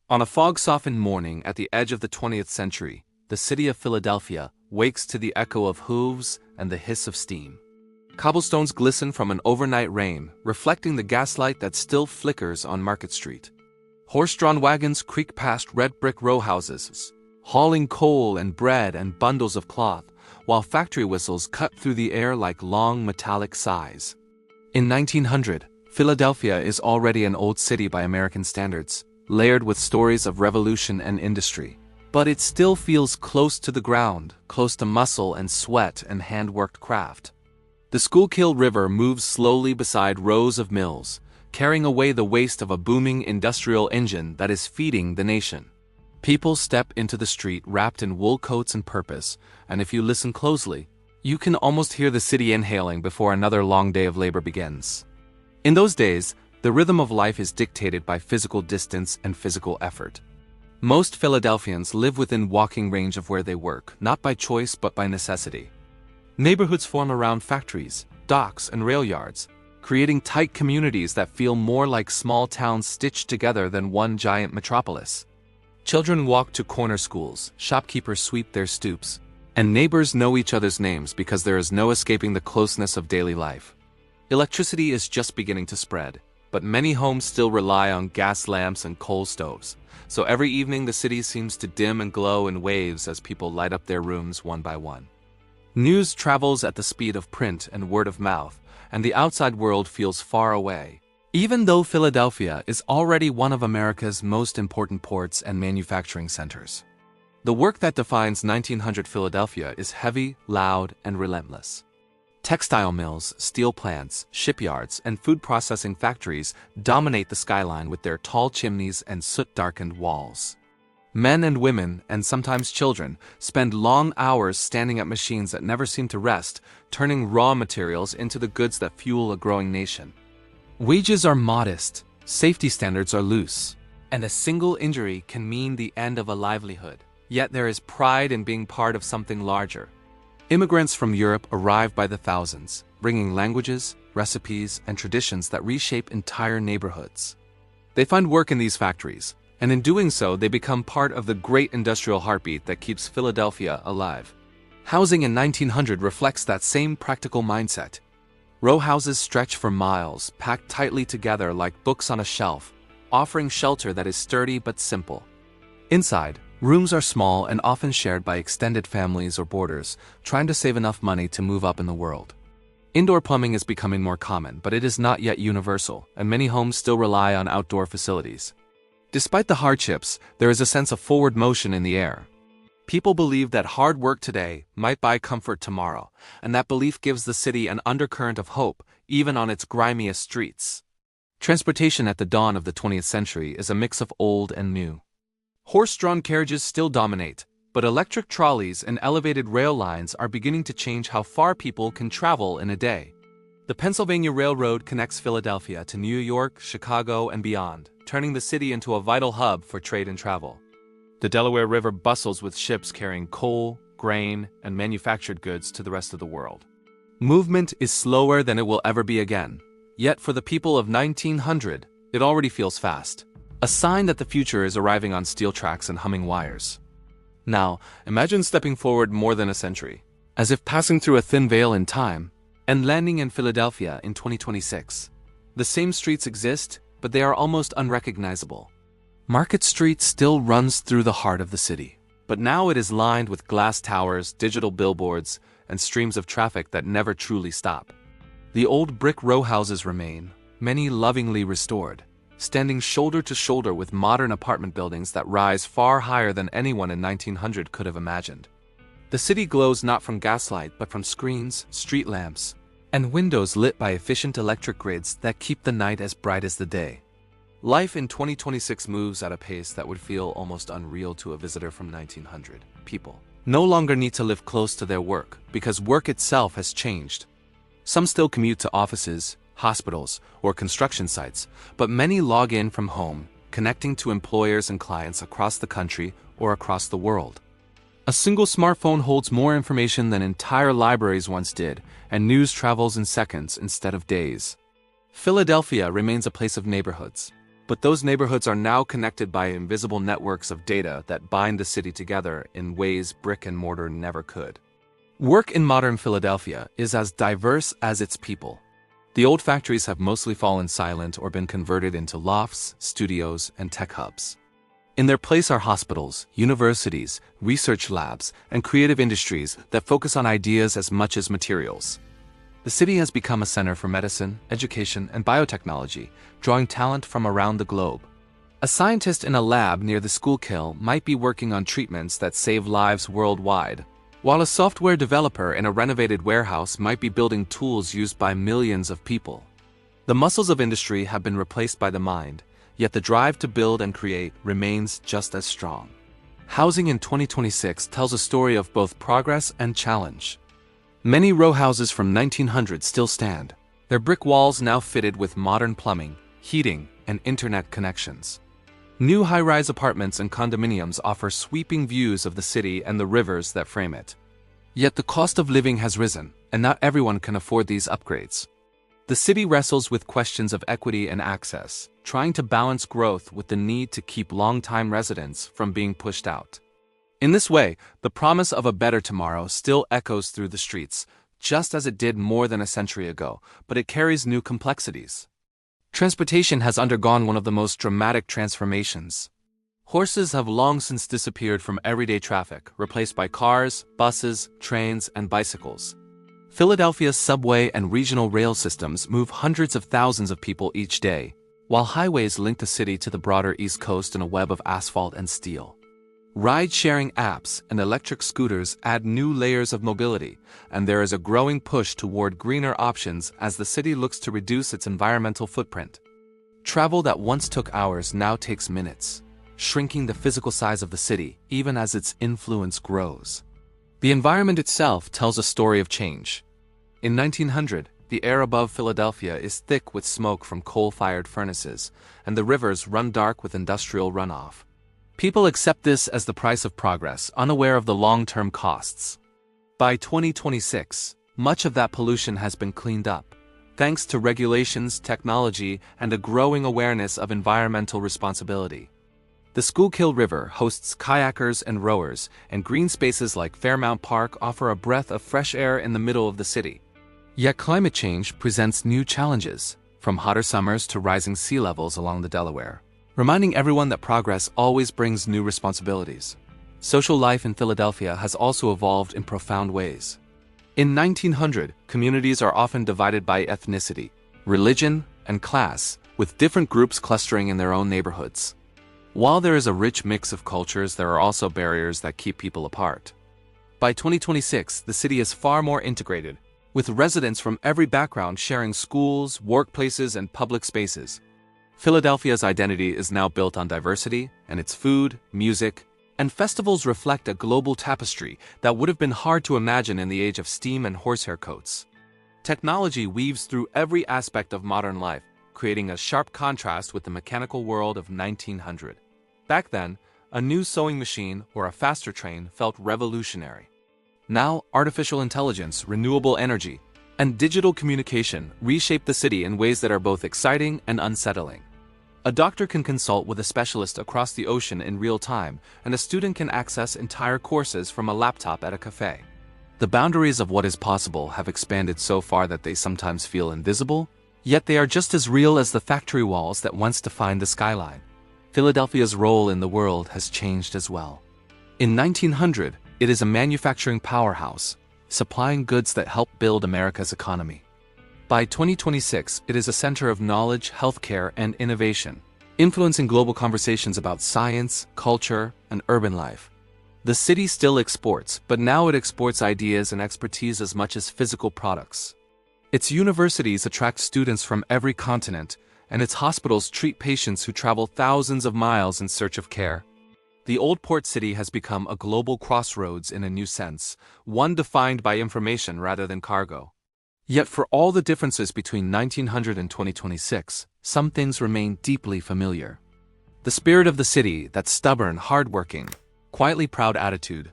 On a fog-softened morning at the edge of the 20th century, the city of Philadelphia wakes to the echo of hooves and the hiss of steam. Cobblestones glisten from an overnight rain, reflecting the gaslight that still flickers on Market Street. Horse-drawn wagons creak past red brick row houses, hauling coal and bread and bundles of cloth, while factory whistles cut through the air like long metallic sighs. In 1900, Philadelphia is already an old city by American standards, layered with stories of revolution and industry. But it still feels close to the ground, close to muscle and sweat and hand-worked craft. The Schuylkill River moves slowly beside rows of mills, carrying away the waste of a booming industrial engine that is feeding the nation. People step into the street wrapped in wool coats and purpose, and if you listen closely, you can almost hear the city inhaling before another long day of labor begins. In those days, the rhythm of life is dictated by physical distance and physical effort. Most Philadelphians live within walking range of where they work, not by choice but by necessity. Neighborhoods form around factories, docks, and rail yards, creating tight communities that feel more like small towns stitched together than one giant metropolis. Children walk to corner schools, shopkeepers sweep their stoops, and neighbors know each other's names because there is no escaping the closeness of daily life. Electricity is just beginning to spread, but many homes still rely on gas lamps and coal stoves, so every evening the city seems to dim and glow in waves as people light up their rooms one by one. News travels at the speed of print and word of mouth, and the outside world feels far away. Even though Philadelphia is already one of America's most important ports and manufacturing centers. The work that defines 1900 Philadelphia is heavy, loud, and relentless. Textile mills, steel plants, shipyards, and food processing factories dominate the skyline with their tall chimneys and soot-darkened walls. Men and women, and sometimes children, spend long hours standing at machines that never seem to rest, turning raw materials into the goods that fuel a growing nation. Wages are modest, safety standards are loose, and a single injury can mean the end of a livelihood. Yet there is pride in being part of something larger. Immigrants from Europe arrive by the thousands, bringing languages, recipes, and traditions that reshape entire neighborhoods. They find work in these factories, and in doing so they become part of the great industrial heartbeat that keeps Philadelphia alive. Housing in 1900 reflects that same practical mindset. Row houses stretch for miles, packed tightly together like books on a shelf, offering shelter that is sturdy but simple. Inside, rooms are small and often shared by extended families or boarders, trying to save enough money to move up in the world. Indoor plumbing is becoming more common, but it is not yet universal, and many homes still rely on outdoor facilities. Despite the hardships, there is a sense of forward motion in the air. People believe that hard work today might buy comfort tomorrow, and that belief gives the city an undercurrent of hope, even on its grimiest streets. Transportation at the dawn of the 20th century is a mix of old and new. Horse-drawn carriages still dominate, but electric trolleys and elevated rail lines are beginning to change how far people can travel in a day. The Pennsylvania Railroad connects Philadelphia to New York, Chicago, and beyond, turning the city into a vital hub for trade and travel. The Delaware River bustles with ships carrying coal, grain, and manufactured goods to the rest of the world. Movement is slower than it will ever be again, yet for the people of 1900, it already feels fast. A sign that the future is arriving on steel tracks and humming wires. Now, imagine stepping forward more than a century, as if passing through a thin veil in time, and landing in Philadelphia in 2026. The same streets exist, but they are almost unrecognizable. Market Street still runs through the heart of the city, but now it is lined with glass towers, digital billboards, and streams of traffic that never truly stop. The old brick row houses remain, many lovingly restored, standing shoulder to shoulder with modern apartment buildings that rise far higher than anyone in 1900 could have imagined. The city glows not from gaslight but from screens, street lamps, and windows lit by efficient electric grids that keep the night as bright as the day. Life in 2026 moves at a pace that would feel almost unreal to a visitor from 1900. People no longer need to live close to their work because work itself has changed. Some still commute to offices, hospitals, or construction sites, but many log in from home, connecting to employers and clients across the country or across the world. A single smartphone holds more information than entire libraries once did, and news travels in seconds instead of days. Philadelphia remains a place of neighborhoods, But those neighborhoods are now connected by invisible networks of data that bind the city together in ways brick and mortar never could. Work in modern Philadelphia is as diverse as its people. The old factories have mostly fallen silent or been converted into lofts, studios, and tech hubs. In their place are hospitals, universities, research labs, and creative industries that focus on ideas as much as materials. The city has become a center for medicine, education, and biotechnology, drawing talent from around the globe. A scientist in a lab near the Schuylkill might be working on treatments that save lives worldwide, while a software developer in a renovated warehouse might be building tools used by millions of people. The muscles of industry have been replaced by the mind, yet the drive to build and create remains just as strong. Housing in 2026 tells a story of both progress and challenge. Many row houses from 1900 still stand, their brick walls now fitted with modern plumbing, heating, and internet connections. New high-rise apartments and condominiums offer sweeping views of the city and the rivers that frame it. Yet the cost of living has risen, and not everyone can afford these upgrades. The city wrestles with questions of equity and access, trying to balance growth with the need to keep long-time residents from being pushed out. In this way, the promise of a better tomorrow still echoes through the streets, just as it did more than a century ago, but it carries new complexities. Transportation has undergone one of the most dramatic transformations. Horses have long since disappeared from everyday traffic, replaced by cars, buses, trains, and bicycles. Philadelphia's subway and regional rail systems move hundreds of thousands of people each day, while highways link the city to the broader East Coast in a web of asphalt and steel. Ride-sharing apps and electric scooters add new layers of mobility, and there is a growing push toward greener options as the city looks to reduce its environmental footprint. Travel that once took hours now takes minutes, shrinking the physical size of the city even as its influence grows. The environment itself tells a story of change. In 1900, the air above Philadelphia is thick with smoke from coal-fired furnaces, and the rivers run dark with industrial runoff. People accept this as the price of progress, unaware of the long-term costs. By 2026, much of that pollution has been cleaned up, thanks to regulations, technology, and a growing awareness of environmental responsibility. The Schuylkill River hosts kayakers and rowers, and green spaces like Fairmount Park offer a breath of fresh air in the middle of the city. Yet climate change presents new challenges, from hotter summers to rising sea levels along the Delaware, reminding everyone that progress always brings new responsibilities. Social life in Philadelphia has also evolved in profound ways. In 1900, communities are often divided by ethnicity, religion, and class, with different groups clustering in their own neighborhoods. While there is a rich mix of cultures, there are also barriers that keep people apart. By 2026, the city is far more integrated, with residents from every background sharing schools, workplaces, and public spaces. Philadelphia's identity is now built on diversity, and its food, music, and festivals reflect a global tapestry that would have been hard to imagine in the age of steam and horsehair coats. Technology weaves through every aspect of modern life, creating a sharp contrast with the mechanical world of 1900. Back then, a new sewing machine or a faster train felt revolutionary. Now, artificial intelligence, renewable energy, and digital communication reshape the city in ways that are both exciting and unsettling. A doctor can consult with a specialist across the ocean in real time, and a student can access entire courses from a laptop at a cafe. The boundaries of what is possible have expanded so far that they sometimes feel invisible, yet they are just as real as the factory walls that once defined the skyline. Philadelphia's role in the world has changed as well. In 1900, it is a manufacturing powerhouse, supplying goods that help build America's economy. By 2026, it is a center of knowledge, healthcare, and innovation, influencing global conversations about science, culture, and urban life. The city still exports, but now it exports ideas and expertise as much as physical products. Its universities attract students from every continent, and its hospitals treat patients who travel thousands of miles in search of care. The old port city has become a global crossroads in a new sense, one defined by information rather than cargo. Yet for all the differences between 1900 and 2026, some things remain deeply familiar. The spirit of the city, that stubborn, hardworking, quietly proud attitude,